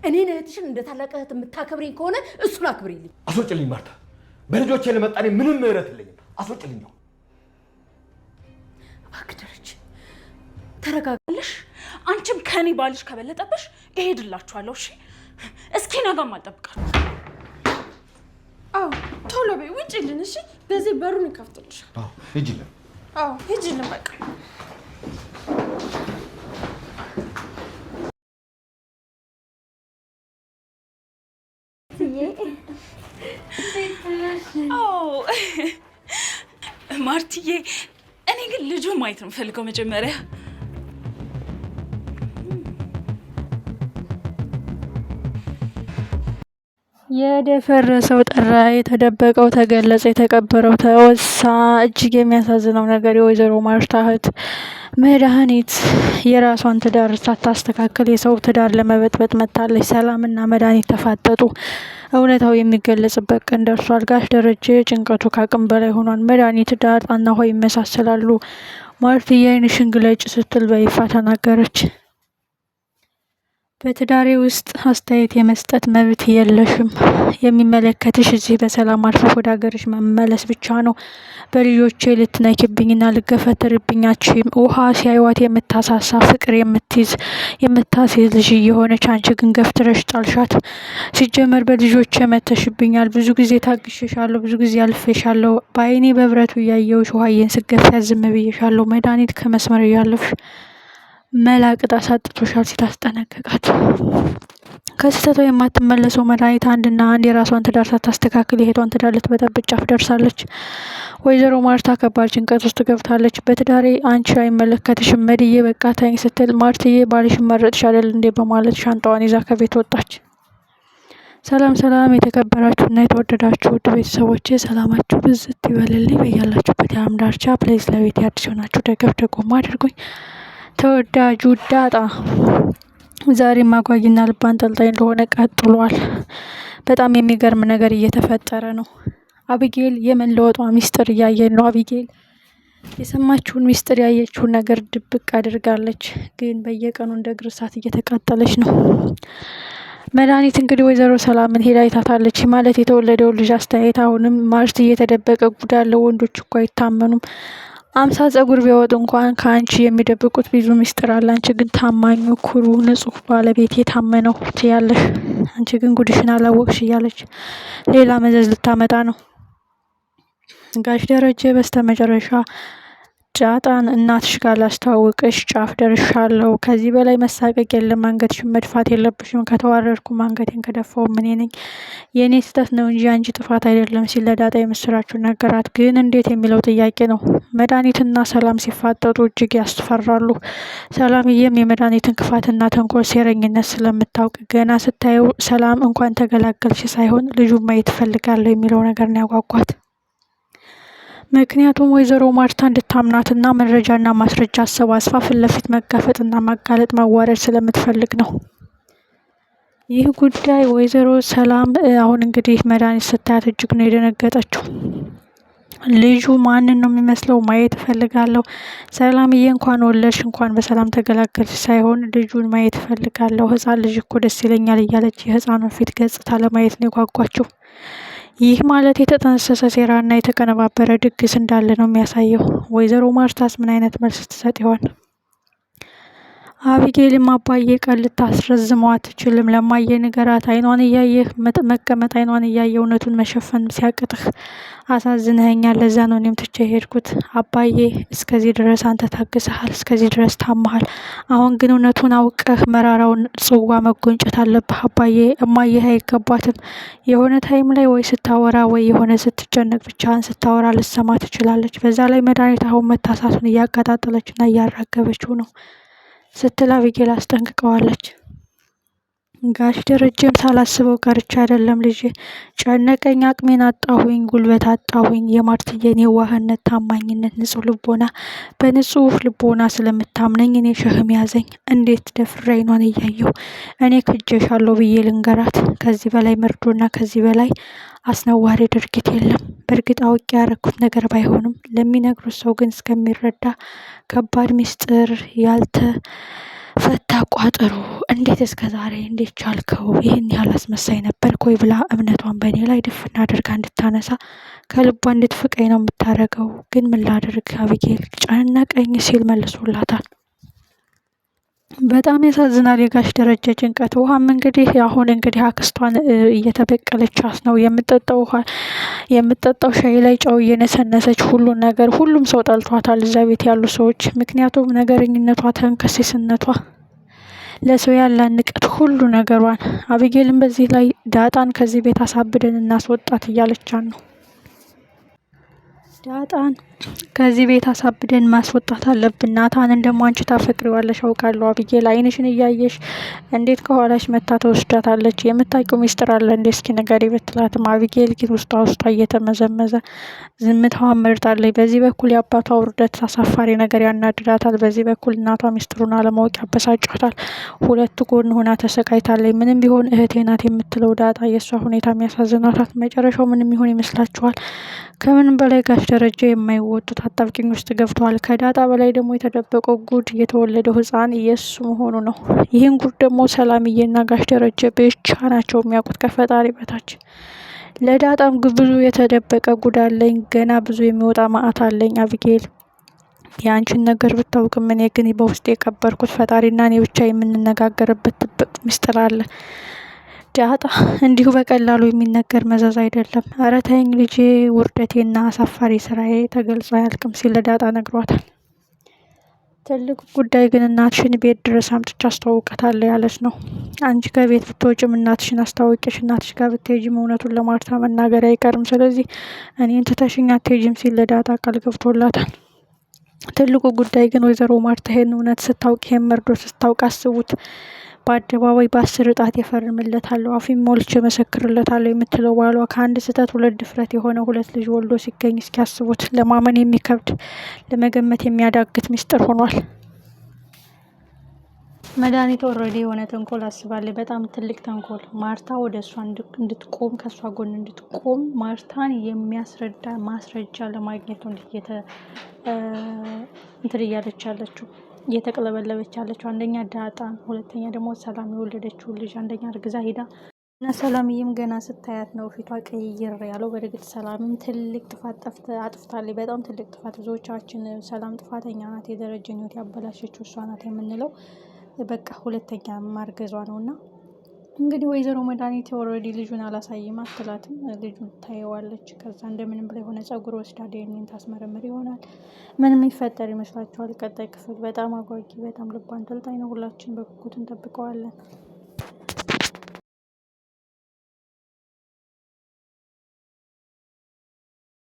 እኔን እህትሽን እንደ ታላቅ እህት የምታከብሪኝ ከሆነ እሱን አክብሪልኝ። አስወጭልኝ ማርታ። በልጆቼ ለመጣኔ ምንም ምህረት የለኝም። አስወጭልኝ። እባክህ ደረጀ ተረጋጋለሽ። አንቺም ከኔ ባልሽ ከበለጠብሽ እሄድላችኋለሁ። እሺ እስኪ ነገም አልጠብቃለሁ። አዎ ቶሎ በይ ውጪልን። እሺ በዚህ በሩን ይከፍትልሻል። አዎ ሂጂልን። አዎ ሂጂልን በቃ። ማርትዬ እኔ ግን ልጁ ማየት ነው የምፈልገው መጀመሪያ። የደፈረሰው ጠራ፣ የተደበቀው ተገለጸ፣ የተቀበረው ተወሳ። እጅግ የሚያሳዝነው ነገር የወይዘሮ ማርታ እህት መድኃኒት የራሷን ትዳር ሳታስተካክል የሰው ትዳር ለመበጥበጥ መታለች። ሰላምና መድኃኒት ተፋጠጡ። እውነታው የሚገለጽበት ቀን ደርሷል። ጋሽ ደረጀ ጭንቀቱ ከአቅም በላይ ሆኗል። መድኃኒት ዳጣና ውሃ ይመሳሰላሉ። ማርትዬ ዓይንሽን ግለጭ ስትል በይፋ ተናገረች። በትዳሬ ውስጥ አስተያየት የመስጠት መብት የለሽም። የሚመለከትሽ እዚህ በሰላም አርፈሽ ወደ ሀገርሽ መመለስ ብቻ ነው። በልጆቼ ልትነኪብኝና ልገፈትርብኝ አትችይም። ውሃ ሲያዩዋት የምታሳሳ ፍቅር የምታስይዝ ልጅ እየሆነች አንቺ ግን ገፍትረሽ ጣልሻት። ሲጀመር በልጆቼ መተሽብኛል። ብዙ ጊዜ ታግሼሻለሁ፣ ብዙ ጊዜ አልፌሻለሁ። በዓይኔ በብረቱ እያየሁሽ ውሃዬን ስገፊያት ዝም ብዬሻለሁ። መድኃኒት ከመስመር እያለፍሽ መላቅጥ አሳጥቶሻል ሲል አስጠነቀቃት። ከስህተቷ የማትመለሰው መድኃኒት አንድና አንድ የራሷን ትዳር ሳታስተካክል የሄዷን ትዳር ልትበጠብጥ ጫፍ ደርሳለች። ወይዘሮ ማርታ ከባድ ጭንቀት ውስጥ ገብታለች። በትዳሬ አንቺ አይመለከትሽም መድዬ በቃ ተይኝ ስትል ማርትዬ ባልሽን መረጥሽ አይደል እንዴ በማለት ሻንጣዋን ይዛ ከቤት ወጣች። ሰላም ሰላም! የተከበራችሁና የተወደዳችሁ ውድ ቤተሰቦቼ ሰላማችሁ ብዝት ይበልልኝ በያላችሁበት የዓለም ዳርቻ። ፕሌስ ለቤት አዲስ ሆናችሁ ደገፍ ደጎማ አድርጉኝ። ተወዳጁ ዳጣ ዛሬም አጓጊና ልብ አንጠልጣይ እንደሆነ ቀጥሏል። በጣም የሚገርም ነገር እየተፈጠረ ነው። አቢጌል የመለወጧ ሚስጥር እያየን ነው። አቢጌል የሰማችውን ሚስጥር ያየችውን ነገር ድብቅ አድርጋለች። ግን በየቀኑ እንደ እግር እሳት እየተቃጠለች ነው። መድኃኒት እንግዲህ ወይዘሮ ሰላምን ሄዳ አይታታለች። ማለት የተወለደውን ልጅ አስተያየት አሁንም ማርት እየተደበቀ ጉድ ያለው ወንዶች እኮ አይታመኑም። 50 ጸጉር ቢያወጡ እንኳን ከአንቺ የሚደብቁት ብዙ ሚስጥር አለ። አንቺ ግን ታማኙ ኩሩ ንጹህ ባለቤት የታመነው ትያለሽ። አንቺ ግን ጉድሽን አላወቅሽ እያለች ሌላ መዘዝ ልታመጣ ነው። ጋሽ ደረጀ በስተመጨረሻ ዳጣን እናትሽ ጋር ላስተዋውቅሽ ጫፍ ደርሻለሁ። ከዚህ በላይ መሳቀቅ የለም። አንገትሽን መድፋት የለብሽም። ከተዋረድኩም አንገቴን ከደፋው እኔ ነኝ። የእኔ ስህተት ነው እንጂ አንቺ ጥፋት አይደለም ሲል ለዳጣ የምስራቹን ነገራት። ግን እንዴት የሚለው ጥያቄ ነው። መድኃኒትና ሰላም ሲፋጠጡ እጅግ ያስፈራሉ። ሰላምዬም የመድኃኒትን ክፋትና ተንኮል ሴረኝነት ስለምታውቅ ገና ስታየው ሰላም እንኳን ተገላገልሽ ሳይሆን ልጁን ማየት እፈልጋለሁ የሚለው ነገር ነው ያጓጓት። ምክንያቱም ወይዘሮ ማርታ እንድታምናትና መረጃና ማስረጃ አሰባስባ ፊት ለፊት መጋፈጥና ማጋለጥ ማዋረድ ስለምትፈልግ ነው። ይህ ጉዳይ ወይዘሮ ሰላም አሁን እንግዲህ መድኃኒት ስታያት እጅግ ነው የደነገጠችው። ልጁ ማንን ነው የሚመስለው ማየት እፈልጋለሁ። ሰላምዬ እንኳን ወለድሽ እንኳን በሰላም ተገላገልሽ ሳይሆን ልጁን ማየት እፈልጋለሁ። ህፃን ልጅ እኮ ደስ ይለኛል እያለች የህፃኑን ፊት ገጽታ ለማየት ነው የጓጓችው። ይህ ማለት የተጠነሰሰ ሴራና የተቀነባበረ ድግስ እንዳለ ነው የሚያሳየው። ወይዘሮ ማርታስ ምን አይነት መልስ ትሰጥ ይሆን? አቢጌልም አባዬ ቀን ልታስረዝመው አትችልም። ለማየ ንገራት። አይኗን እያየህ መቀመጥ አይኗን እያየ እውነቱን መሸፈን ሲያቅጥህ አሳዝነኸኛል። ለዛ ነው እኔም ትቼ ሄድኩት። አባዬ እስከዚህ ድረስ አንተ ታግሰሃል፣ እስከዚህ ድረስ ታመሃል። አሁን ግን እውነቱን አውቀህ መራራውን ጽዋ መጎንጨት አለብህ። አባዬ እማየህ አይገባትም። የሆነ ታይም ላይ ወይ ስታወራ ወይ የሆነ ስትጨነቅ ብቻህን ስታወራ ልሰማ ትችላለች። በዛ ላይ መድኃኒት አሁን መታሳቱን እያቀጣጠለችና እያራገበችው ነው ስትል አቢጌል አስጠንቅቀዋለች። ጋሽ ደረጀም ሳላስበው ቀርቻ አይደለም ልጄ፣ ጨነቀኝ፣ አቅሜን አጣሁኝ፣ ጉልበት አጣሁኝ። የማርትዬን የዋህነት፣ ታማኝነት፣ ንጹህ ልቦና በንጹህ ልቦና ስለምታምነኝ እኔ ሸህም ያዘኝ። እንዴት ደፍሬ አይኗን እያየሁ እኔ ክጄሻለሁ ብዬ ልንገራት? ከዚህ በላይ መርዶና ከዚህ በላይ አስነዋሪ ድርጊት የለም። በእርግጥ አውቄ ያረኩት ነገር ባይሆንም ለሚነግሩት ሰው ግን እስከሚረዳ ከባድ ሚስጥር ያልተፈታ ቋጠሮ እንዴት እስከ ዛሬ እንዴት ቻልከው? ይህን ያህል አስመሳይ ነበርክ ወይ ብላ እምነቷን በእኔ ላይ ድፍን አድርጋ እንድታነሳ ከልቧ እንድትፍቀኝ ነው የምታደርገው። ግን ምን ላድርግ አቢጌል ጨነቀኝ ሲል መልሶላታል። በጣም ያሳዝናል የጋሽ ደረጀ ጭንቀት። ውሃም እንግዲህ አሁን እንግዲህ አክስቷን እየተበቀለቻት ነው። የምጠጣው ሻይ ላይ ጨው እየነሰነሰች ሁሉን ነገር ሁሉም ሰው ጠልቷታል እዛ ቤት ያሉ ሰዎች። ምክንያቱም ነገረኝነቷ፣ ተንከሲስነቷ፣ ለሰው ያላት ንቀት፣ ሁሉ ነገሯን። አቢጌልን በዚህ ላይ ዳጣን ከዚህ ቤት አሳብደን እናስወጣት እያለቻት ነው። ዳጣን ከዚህ ቤት አሳብደን ማስወጣት አለብን። ናታንን ደግሞ አንቺ ታፈቅሪዋለሽ አውቃለሁ አቢጌል፣ አይንሽን እያየሽ እንዴት ከኋላሽ መታ ተወስዳታለች? የምታውቂው ሚስጥር አለ እንዴ? እስኪ ንገሪ ብትላትም አቢጌል ግን ውስጧ እየተመዘመዘ ዝምታዋን መርጣለች። በዚህ በኩል የአባቷ ውርደት አሳፋሪ ነገር ያናድዳታል፣ በዚህ በኩል እናቷ ሚስጥሩን አለማወቅ ያበሳጫታል። ሁለቱ ጎን ሆና ተሰቃይታለች። ምንም ቢሆን እህቴ ናት የምትለው ዳጣ የእሷ ሁኔታ የሚያሳዝናታት። መጨረሻው ምንም ይሆን ይመስላችኋል? ከምንም በላይ ጋሽ ደረጀ የማይወጡት አጣብቂኝ ውስጥ ገብተዋል። ከዳጣ በላይ ደግሞ የተደበቀው ጉድ የተወለደው ሕፃን የሱ መሆኑ ነው። ይህን ጉድ ደግሞ ሰላምዬና ጋሽ ደረጀ ብቻ ናቸው የሚያውቁት ከፈጣሪ በታች። ለዳጣም ብዙ የተደበቀ ጉድ አለኝ፣ ገና ብዙ የሚወጣ ማዕት አለኝ አቢጌል። የአንቺን ነገር ብታውቅም እኔ ግን በውስጥ የቀበርኩት ፈጣሪና እኔ ብቻ የምንነጋገርበት ጥብቅ ሚስጥር አለ። ዳጣ እንዲሁ በቀላሉ የሚነገር መዘዝ አይደለም። ኧረ ተይኝ ልጄ፣ ውርደቴና አሳፋሪ ስራዬ ተገልጾ አያልቅም ሲል ለዳጣ ነግሯታል። ትልቁ ጉዳይ ግን እናትሽን ቤት ድረስ አምጥቼ አስተዋውቃታለሁ ያለች ነው። አንቺ ከቤት ብትወጪም እናትሽን አስታውቂሽ፣ እናትሽ ጋር ብትሄጂም እውነቱን ለማርታ መናገር አይቀርም። ስለዚህ እኔን ትተሽኝ አትሄጂም ሲል ለዳጣ ቃል ገብቶላታል። ትልቁ ጉዳይ ግን ወይዘሮ ማርታ ይሄን እውነት ስታውቅ፣ ይሄን መርዶ ስታውቅ አስቡት። በአደባባይ በ10 ጣት የፈርምለታለሁ አፊም ሞልቼ መሰክርለታለሁ የምትለው ባሏ ከአንድ ስህተት 2 ድፍረት የሆነ 2 ልጅ ወልዶ ሲገኝ እስኪያስቡት። ለማመን የሚከብድ ለመገመት የሚያዳግት ሚስጥር ሆኗል። መድኃኒት ኦልሬዲ የሆነ ተንኮል አስባለች። በጣም ትልቅ ተንኮል። ማርታ ወደ እሷ እንድትቆም ከእሷ ጎን እንድትቆም ማርታን የሚያስረዳ ማስረጃ ለማግኘት ነው እንትን እያለች ያለችው እየተቅለበለበች ያለችው። አንደኛ ዳጣን፣ ሁለተኛ ደግሞ ሰላም የወለደችውን ልጅ አንደኛ እርግዛ ሄዳ እና ሰላምዬም ገና ስታያት ነው ፊቷ ቀይር ያለው። በእርግጥ ሰላምም ትልቅ ጥፋት አጥፍታለች፣ በጣም ትልቅ ጥፋት። ብዙዎቻችን ሰላም ጥፋተኛ ናት፣ የደረጀን ሕይወት ያበላሸችው እሷ ናት የምንለው በቃ ሁለተኛ ማርገዟ ነው። እና እንግዲህ ወይዘሮ መድኃኒት ኦልሬዲ ልጁን አላሳይም አትላትም። ልጁን ታየዋለች። ከዛ እንደምንም ብላ የሆነ ጸጉር ወስዳ ዲኤንኤን ታስመረምር ይሆናል። ምን የሚፈጠር ይመስላችኋል? ቀጣይ ክፍል በጣም አጓጊ፣ በጣም ልብ አንጠልጣይ ነው። ሁላችን በጉጉት እንጠብቀዋለን።